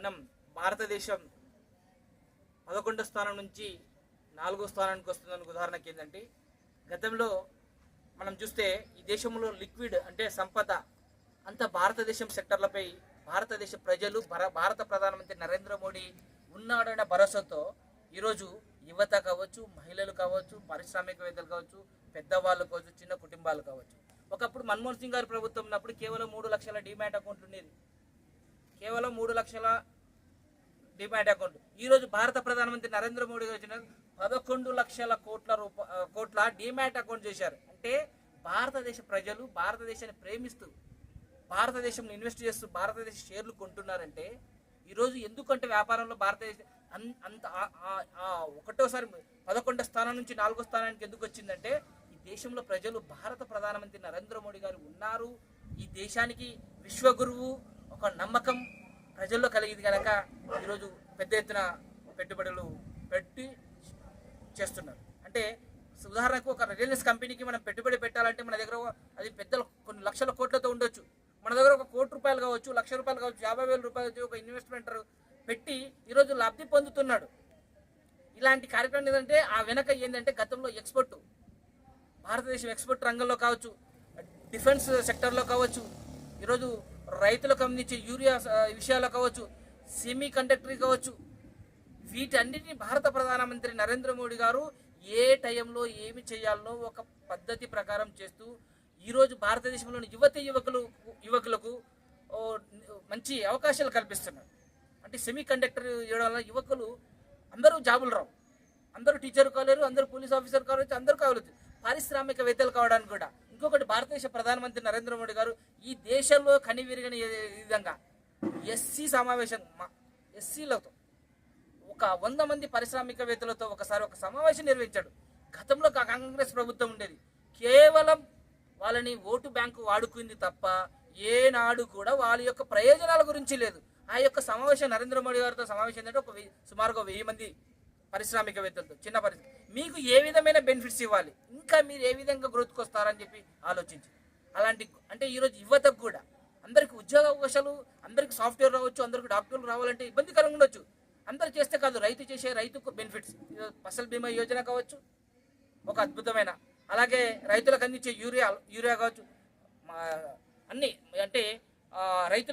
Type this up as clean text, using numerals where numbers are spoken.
మనం భారతదేశం 11వ స్థానం నుంచి 4వ స్థానానికి వస్తుందని ఉదాహరణకి ఏంటంటే, గతంలో మనం చూస్తే ఈ దేశంలో లిక్విడ్ అంటే సంపద అంత భారతదేశం సెక్టర్లపై భారతదేశ ప్రజలు భారత ప్రధానమంత్రి నరేంద్ర మోడీ ఉన్నాడన్న భరోసాతో ఈరోజు యువత కావచ్చు, మహిళలు కావచ్చు, పారిశ్రామికవేత్తలు కావచ్చు, పెద్దవాళ్ళు కావచ్చు, చిన్న కుటుంబాలు కావచ్చు. ఒకప్పుడు మన్మోహన్ సింగ్ గారి ప్రభుత్వం ఉన్నప్పుడు కేవలం 3 లక్షల డిమాట్ అకౌంట్ ఉండేది. కేవలం 3 లక్షల డిమాట్ అకౌంట్. ఈరోజు భారత ప్రధానమంత్రి నరేంద్ర మోడీ గారు వచ్చిన 11 లక్షల కోట్ల డిమాట్ అకౌంట్ చేశారు. అంటే భారతదేశ ప్రజలు భారతదేశాన్ని ప్రేమిస్తూ భారతదేశంలో ఇన్వెస్ట్ చేస్తూ భారతదేశ షేర్లు కొంటున్నారంటే ఈరోజు ఎందుకంటే వ్యాపారంలో భారతదేశం అంత ఒకటోసారి 11వ స్థానం నుంచి 4వ స్థానానికి ఎందుకు వచ్చిందంటే ఈ దేశంలో ప్రజలు భారత ప్రధానమంత్రి నరేంద్ర మోడీ గారు ఉన్నారు, ఈ దేశానికి విశ్వగురువు ఒక నమ్మకం ప్రజల్లో కలిగింది కనుక ఈరోజు పెద్ద ఎత్తున పెట్టుబడులు పెట్టి చేస్తున్నారు. అంటే ఉదాహరణకు ఒక రిలయన్స్ కంపెనీకి మనం పెట్టుబడి పెట్టాలంటే మన దగ్గర అది పెద్ద కొన్ని లక్షల కోట్లతో ఉండొచ్చు. మన దగ్గర ఒక ₹1,00,00,000 కావచ్చు, ₹1,00,000 కావచ్చు, ₹50,000 ఒక ఇన్వెస్ట్మెంటర్ పెట్టి ఈరోజు లబ్ధి పొందుతున్నాడు. ఇలాంటి కార్యక్రమం ఏంటంటే ఆ వెనక ఏంటంటే గతంలో ఎక్స్పోర్ట్ భారతదేశం ఎక్స్పోర్ట్ రంగంలో కావచ్చు, డిఫెన్స్ సెక్టర్లో కావచ్చు, ఈరోజు రైతులకు అందించే యూరియా విషయాల్లో కావచ్చు, సెమీ కండక్టర్ కావచ్చు, వీటన్నిటిని భారత ప్రధానమంత్రి నరేంద్ర మోడీ గారు ఏ టైంలో ఏమి చేయాలనో ఒక పద్ధతి ప్రకారం చేస్తూ ఈరోజు భారతదేశంలోని యువకులకు మంచి అవకాశాలు కల్పిస్తున్నారు. అంటే సెమీ కండక్టర్ ఇవ్వడం వల్ల యువకులు అందరూ జాబులు రావు, అందరూ టీచర్ కాలేరు, అందరూ పోలీస్ ఆఫీసర్ కావచ్చు, అందరూ కావచ్చు, పారిశ్రామికవేత్తలు కావడానికి కూడా. ఇంకొకటి భారతదేశ ప్రధానమంత్రి నరేంద్ర మోడీ గారు ఈ దేశంలో కనివిరిగని విధంగా ఎస్సీ సమావేశం ఎస్సీలతో ఒక 100 మంది పారిశ్రామికవేత్తలతో ఒకసారి ఒక సమావేశం నిర్వహించాడు. గతంలో కాంగ్రెస్ ప్రభుత్వం ఉండేది, కేవలం వాళ్ళని ఓటు బ్యాంకు వాడుకుంది తప్ప ఏనాడు కూడా వాళ్ళ యొక్క ప్రయోజనాల గురించి లేదు. ఆ యొక్క సమావేశం నరేంద్ర మోడీ గారితో సమావేశం ఏంటంటే సుమారుగా 1000 మంది పారిశ్రామికవేత్తలతో చిన్న మీకు ఏ విధమైన బెనిఫిట్స్ ఇవ్వాలి, ఇంకా మీరు ఏ విధంగా గ్రోత్కి వస్తారని చెప్పి ఆలోచించి అలాంటి అంటే ఈరోజు యువతకు కూడా అందరికి ఉద్యోగ అవకాశాలు, అందరికి సాఫ్ట్వేర్ రావచ్చు, అందరికి డాక్టర్లు రావాలంటే ఇబ్బందికరంగా ఉండొచ్చు. అందరు చేస్తే కాదు, రైతుకు బెనిఫిట్స్ ఫసల్ బీమా యోజన కావచ్చు ఒక అద్భుతమైన, అలాగే రైతులకు అందించే యూరియా కావచ్చు, అన్నీ అంటే రైతుల